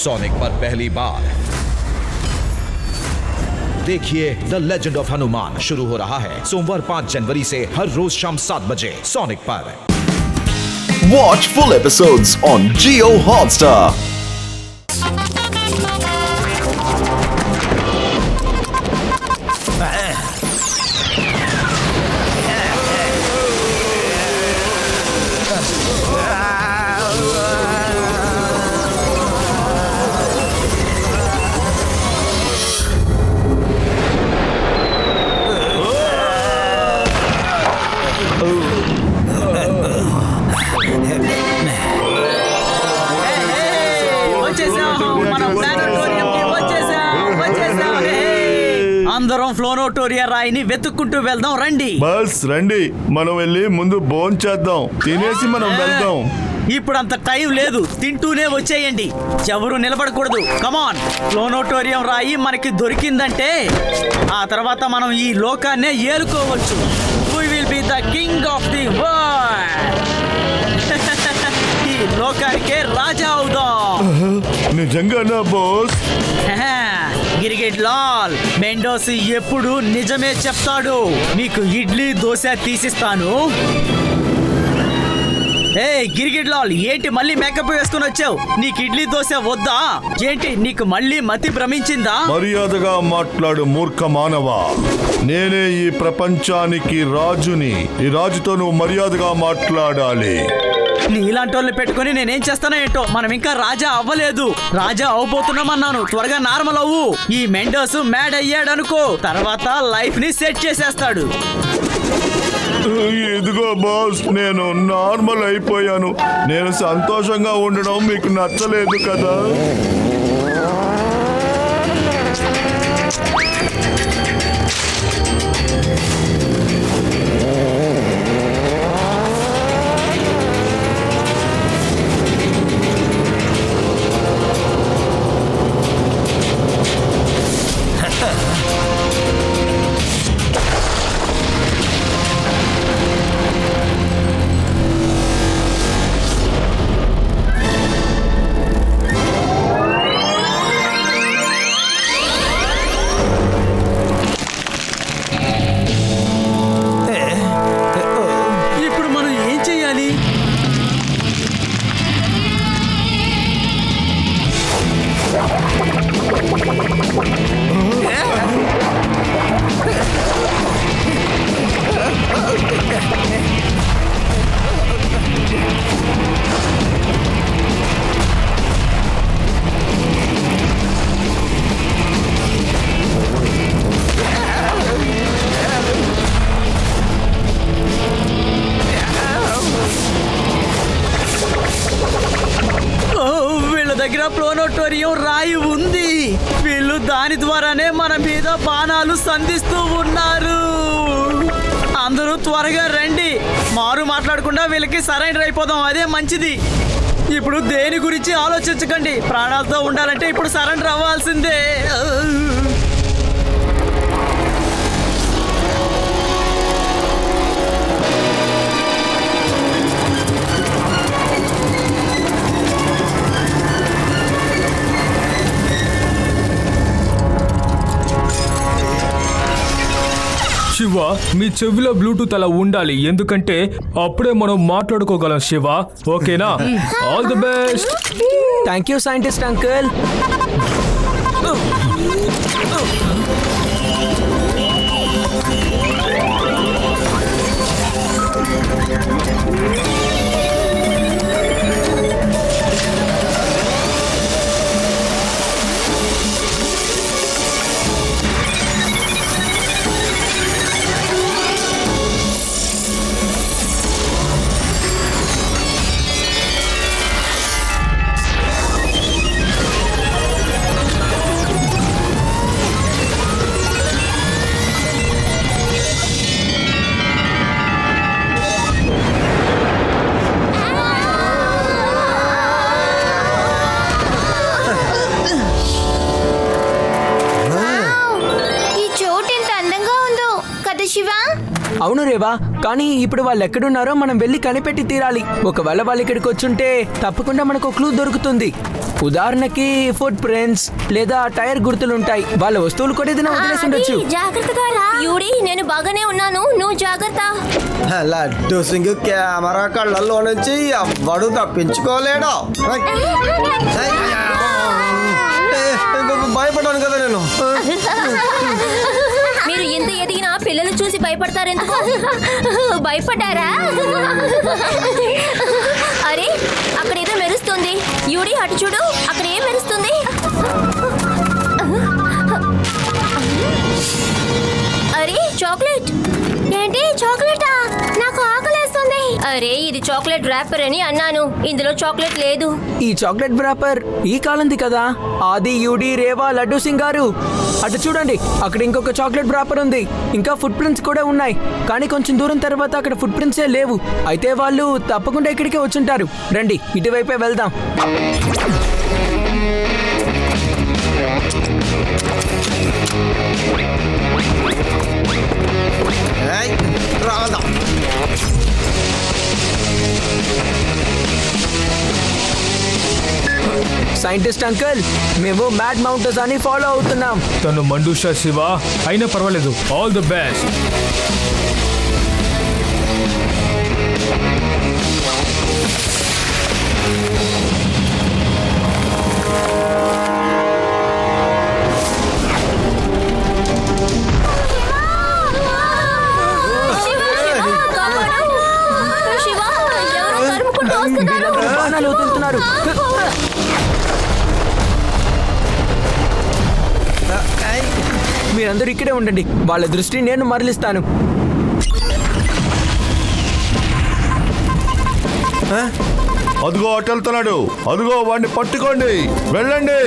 Sonic पर पहली बार देखिए द लेजेंड ऑफ हनुमान शुरू हो रहा है सोमवार 5 जनवरी से हर रोज शाम 7 बजे सोनिक पर। Watch full episodes on Jio Hotstar. అందరం ఫ్లోనోటోరియా రాయిని వెతుక్కుంటూ వెళ్దాం రండి. బస్ రండి, మనం వెళ్ళి ముందు భోంచేద్దాం, తినేసి మనం వెళ్దాం. ఇప్పుడు అంత టైం లేదు, తింటూనే వచ్చేయండి, ఎవరు నిలబడకూడదు. కమాన్, ఫ్లోనోటోరియం రాయి మనకి దొరికిందంటే ఆ తర్వాత మనం ఈ లోకాన్నే ఏలుకోవచ్చు. We will be the king of the world. ఈ లోకానికే రాజా అవుదాం. నిజంగానా బాస్? గిరిగిట్ లాల్, మెండోస్ ఎప్పుడు నిజమే చెప్తాడు. మీకు ఇడ్లీ దోశ తీసిస్తాను. ఏ గిరిగిట్ లాల్, ఏంటి మళ్ళీ మేకప్ వేసుకుని వచ్చావు? నీకు ఇడ్లీ దోశ వద్దా ఏంటి? నీకు మళ్ళీ మతి భ్రమించిందా? మర్యాదగా మాట్లాడు మూర్ఖ మానవా, నేనే ఈ ప్రపంచానికి రాజుని. ఈ రాజుతో నువ్వు మర్యాదగా మాట్లాడాలి. నీలాంటి వాళ్ళని పెట్టుకుని నేనేం చేస్తానో ఏంటో. మనం ఇంకా రాజా అవ్వలేదు, రాజా అవబోతున్నామన్నాను. త్వరగా నార్మల్ అవ్వు. ఈ మెండోస్ మ్యాడ్ అయ్యాడు అనుకో, తర్వాత లైఫ్ ని సెట్ చేసేస్తాడు. ఇదిగో బాస్, నేను నార్మల్ అయిపోయాను. నేను సంతోషంగా ఉండడం మీకు నచ్చలేదు కదా? ఫ్లోనోటోరియం రాయి ఉంది. వీళ్ళు దాని ద్వారానే మన మీద బాణాలు సంధిస్తూ ఉన్నారు. అందరూ త్వరగా రండి, మారు మాట్లాడకుండా వీళ్ళకి సరెండర్ అయిపోదాం, అదే మంచిది. ఇప్పుడు దేని గురించి ఆలోచించకండి, ప్రాణాలతో ఉండాలంటే ఇప్పుడు సరెండర్ అవ్వాల్సిందే. శివ, మీ చెవిలో బ్లూటూత్ అలా ఉండాలి, ఎందుకంటే అప్పుడే మనం మాట్లాడుకోగలం. శివ, ఓకేనా? All the best. Thank you scientist uncle. అవును రేవా, కానీ ఇప్పుడు వాళ్ళు ఎక్కడున్నారో మనం వెళ్ళి కనిపెట్టి తీరాలి. ఒకవేళ వాళ్ళు ఇక్కడికి వచ్చుంటే తప్పకుండా మనకు క్లూ దొరుకుతుంది. ఉదాహరణకి ఫుట్ ప్రింట్స్ లేదా టైర్ గుర్తులు ఉంటాయి. వాళ్ళ వస్తువులు కూడా ఏదైనా వదిలేసి ఉండొచ్చు. జాగ్రత్తగా రా యూడి, నేను బాగానే ఉన్నాను, నువ్వు జాగ్రత్త. లడ్డు సింగ్ కెమెరా కళ్ళల్లో నుంచి ఎవ్వడు తప్పించుకోలేడు. భయపడ్డాను కదా నేను. మీరు ఎంత ఎదిగినా పిల్లలు చూసి భయపడతారెందుకు? భయపడ్డారా? అరే అక్కడ ఏదో మెరుస్తుంది. యూడి అటు చూడు, అక్కడ ఏం మెరుస్తుంది? అరే చాక్లెట్. ఏంటి చాక్లెటా? నాకు ఆకలేస్తుంది. అరే ఇది చాక్లెట్ ర్యాపర్ అని అన్నాను, ఇందులో చాక్లెట్ లేదు. ఈ చాక్లెట్ వ్రాపర్ ఈ కాలంది కదా. ఆది, యూడి, రేవా, లడ్డు సింగ్ గారు అటు చూడండి, అక్కడ ఇంకొక చాక్లెట్ వ్రాపర్ ఉంది. ఇంకా ఫుట్ ప్రింట్స్ కూడా ఉన్నాయి, కానీ కొంచెం దూరం తర్వాత అక్కడ ఫుట్ ప్రింట్సే లేవు. అయితే వాళ్ళు తప్పకుండా ఇక్కడికే వచ్చుంటారు. రండి ఇటువైపే వెళ్దాం. రాదా సైంటిస్ట్ అంకుల్, మేము మ్యాడ్ మౌంటర్స్ అని ఫాలో అవుతున్నాం. తను మండూషా శివ అయినా పర్వాలేదు. All the best. శివ, ఎవరో తరుముకుంటూ వస్తున్నారు. బాణాలు వదులుతున్నారు. మీరందరూ ఇక్కడే ఉండండి, వాళ్ళ దృష్టి నేను మరలిస్తాను. అదిగో అటు వెళ్తున్నాడు. అదిగో వాడిని పట్టుకోండి, వెళ్ళండి.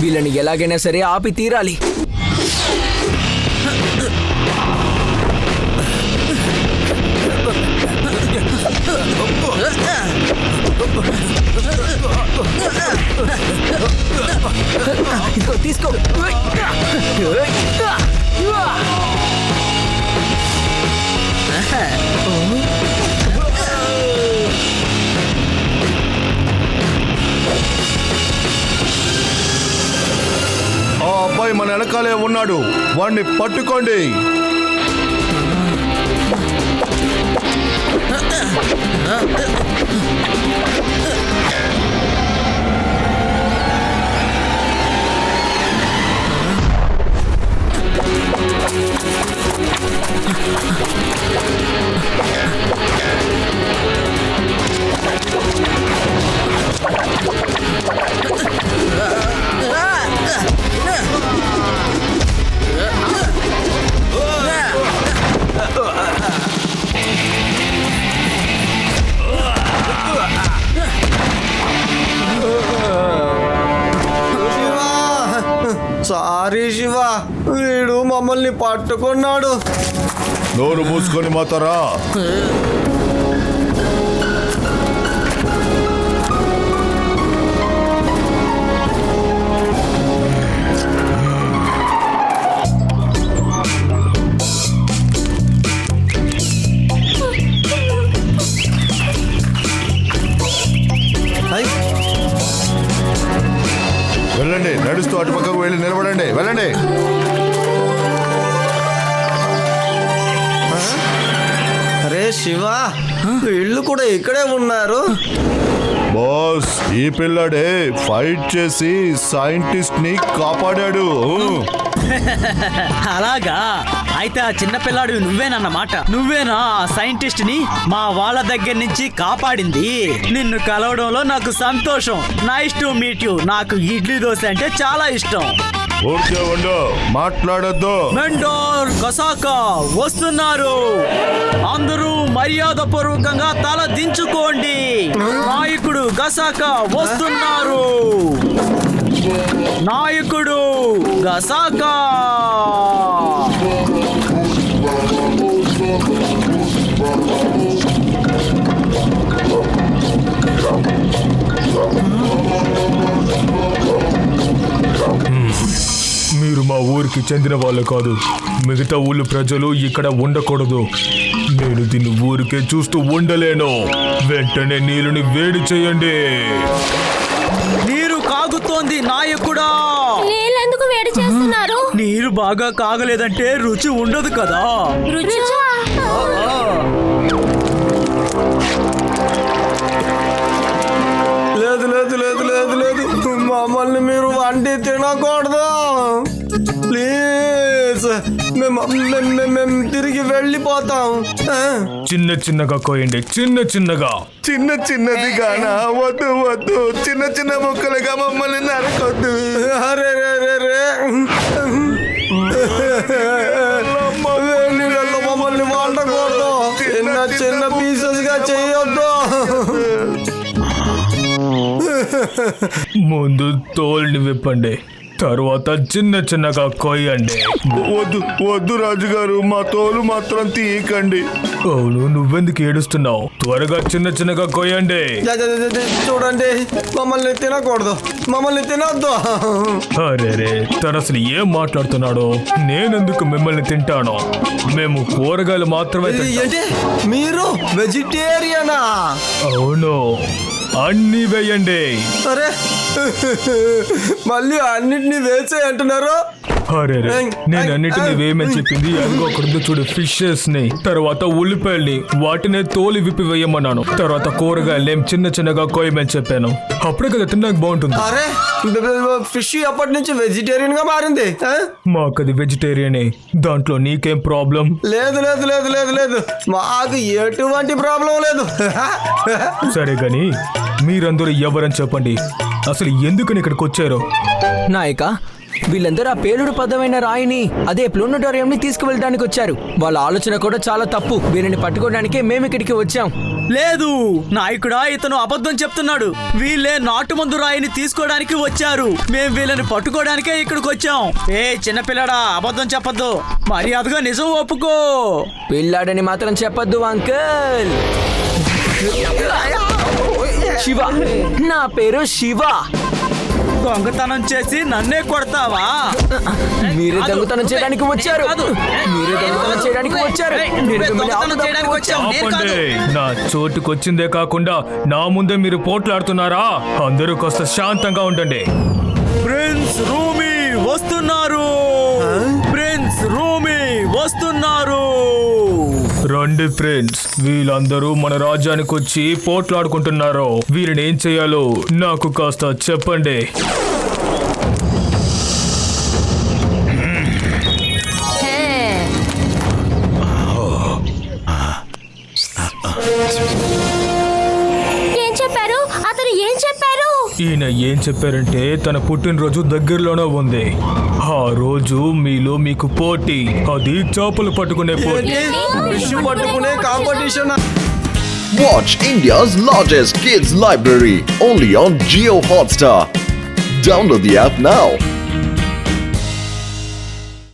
వీళ్ళని ఎలాగైనా సరే ఆపి తీరాలి. ఇదిగో తీసుకో. ఆ అబ్బాయి మన వెనకాలే ఉన్నాడు, వాడిని పట్టుకోండి. సారీ శివ, వీడు మమ్మల్ని పట్టుకున్నాడు. నోరు మూసుకొని మాతారా. వెళ్ళండి, నడుస్తూ అటు పక్కకు వెళ్ళి నిలబడండి, వెళ్ళండి. అరే శివ, వీళ్ళు కూడా ఇక్కడే ఉన్నారు. బాస్, ఈ పిల్లడే ఫైట్ చేసి సైంటిస్ట్ ని కాపాడాడు. అలాగా? అయితే ఆ చిన్నపిల్లాడు నువ్వేనన్నమాట. నువ్వేనా ఆ సైంటిస్ట్ ని మా వాళ్ళ దగ్గర నుంచి కాపాడింది? నిన్ను కలవడంలో నాకు సంతోషం. Nice to meet you. నాకు ఇడ్లీ దోశ అంటే చాలా ఇష్టం. ఊరికే ఉండు, మాట్లాడొద్దు. మెండోర్ కసాకా వస్తున్నారు. అందరూ మర్యాద పూర్వకంగా తల దించుకోండి. నాయకుడు గసాకా వస్తున్నారు. నాయకుడు గసాకా. మీరు మా ఊరికి చెందిన వాళ్ళు కాదు. మిగతా ఊళ్ళో ప్రజలు ఇక్కడ ఉండకూడదు. నేను దీన్ని ఊరికే చూస్తూ ఉండలేను. వెంటనే నీళ్ళని వేడి చేయండి. నీరు కాగుతోంది నాయకుడా. నీళ్ళెందుకు వేడి చేస్తున్నారు? నీరు బాగా కాగలేదంటే రుచి ఉండదు కదా. రుచిగా? లేదు లేదు లేదు లేదు లేదు, మమ్మల్ని మీరు వండి తినకూడదు. ప్లీజ్, మేము తిరిగి వెళ్ళిపోతాం. చిన్న చిన్నగా కోయండి, చిన్న చిన్నగా. చిన్న చిన్నది గానా? వద్దు వద్దు, చిన్న చిన్న ముక్కలుగా మమ్మల్ని నరకొద్దు. అరే రే రే రే, నీళ్ళల్లో మమ్మల్ని వండకూడదు. చిన్న చిన్న పీసెస్ గా చేయొద్దు. ముందు తోలుని విప్పండి, తర్వాత చిన్న చిన్నగా కోయండి. వద్దు వద్దు రాజుగారు, మా తోలు మాత్రం తీయకండి. అవును, నువ్వెందుకు ఏడుస్తున్నావు? త్వరగా చిన్న చిన్నగా కోయండి. చూడండి, మమ్మల్ని తినకూడదు, మమ్మల్ని తినొద్దు. అరే, తను అసలు ఏం మాట్లాడుతున్నాడో? నేనెందుకు మిమ్మల్ని తింటాను? మేము కూరగాయలు మాత్రమే తింటాం. ఏంటి, మీరు వెజిటేరియనా? అవును, అన్ని వేయండి. అరే, మళ్ళీ అన్నిటినీ వేసే అంటున్నారు. అరే, నేను అన్నిటిని వేయమని చెప్పింది. అదిగో అక్కడ చూడు, ఫిషెస్ ని, తర్వాత ఉల్లిపాయల్ని, వాటినే తోలి విప్పి వేయమన్నాను. తర్వాత కూరగాయలు చిన్న చిన్నగా కోయమని చెప్పాను. అప్పుడే కదా తినడానికి బాగుంటుంది. అరే, ఫిష్ ఎప్పటి నుంచి వెజిటేరియన్ గా మారింది? మాకది వెజిటేరియనే. దాంట్లో నీకేం ప్రాబ్లం? లేదు లేదు లేదు లేదు లేదు, మాకు ఎటువంటి ప్రాబ్లం లేదు. సరే గాని మీరందరూ ఎవరని చెప్పండి. అసలు ఎందుకని ఇక్కడికి వచ్చారు? నాయక, వీళ్ళందరూ ఆ పేలుడు పదమైన రాయిని, అదే ప్లూనటోరియం ని తీసుకువెళ్ళడానికి వచ్చారు. వాళ్ళ ఆలోచన కూడా చాలా తప్పు. వీరిని పట్టుకోవడానికే మేము ఇక్కడికి వచ్చాం. లేదు నాయకుడా, ఇతను అబద్ధం చెప్తున్నాడు. వీళ్ళే నాటుమందు రాయిని తీసుకోవడానికి వచ్చారు. మేము వీళ్ళని పట్టుకోవడానికే ఇక్కడికి వచ్చాం. ఏ చిన్నపిల్లడా, అబద్ధం చెప్పొద్దు. మర్యాదగా నిజం ఒప్పుకో. పిల్లాడని మాత్రం చెప్పొద్దు అంకుల్. శివ, నా పేరు శివ. దొంగతనం చేసి నన్నే కొడతావా? మీరే దొంగతనం చేయడానికి వచ్చారు. మీరే దొంగతనం చేయడానికి వచ్చారు. నేను మిమ్మల్ని దొంగతనం చేయడానికి వచ్చాం. నేను కాదు. ఆపండి. నా చోటుకొచ్చిందే కాకుండా నా ముందే మీరు పోట్లాడుతున్నారా? అందరూ కాస్త శాంతంగా ఉండండి. ప్రిన్స్ రూమీ వస్తున్నారు. ప్రిన్స్ రూమీ వస్తున్నారు. రండి ఫ్రెండ్స్, వీళ్ళందరూ మన రాజ్యానికి వచ్చి పోట్లాడుకుంటున్నారు. వీరిని ఏం చేయాలో నాకు కాస్త చెప్పండి. ఏం చెప్పారు? అతను ఏం చెప్పారు? ఈయన ఏం చెప్పారంటే తన పుట్టినరోజు దగ్గరలోనే ఉంది. ఆ రోజు మీలో మీకు పోటీ, అది చేపలు పట్టుకునే పోటీ. ఫిష్ పట్టుకునే competition. Watch India's largest kids library only on Jio Hotstar. Download the app now.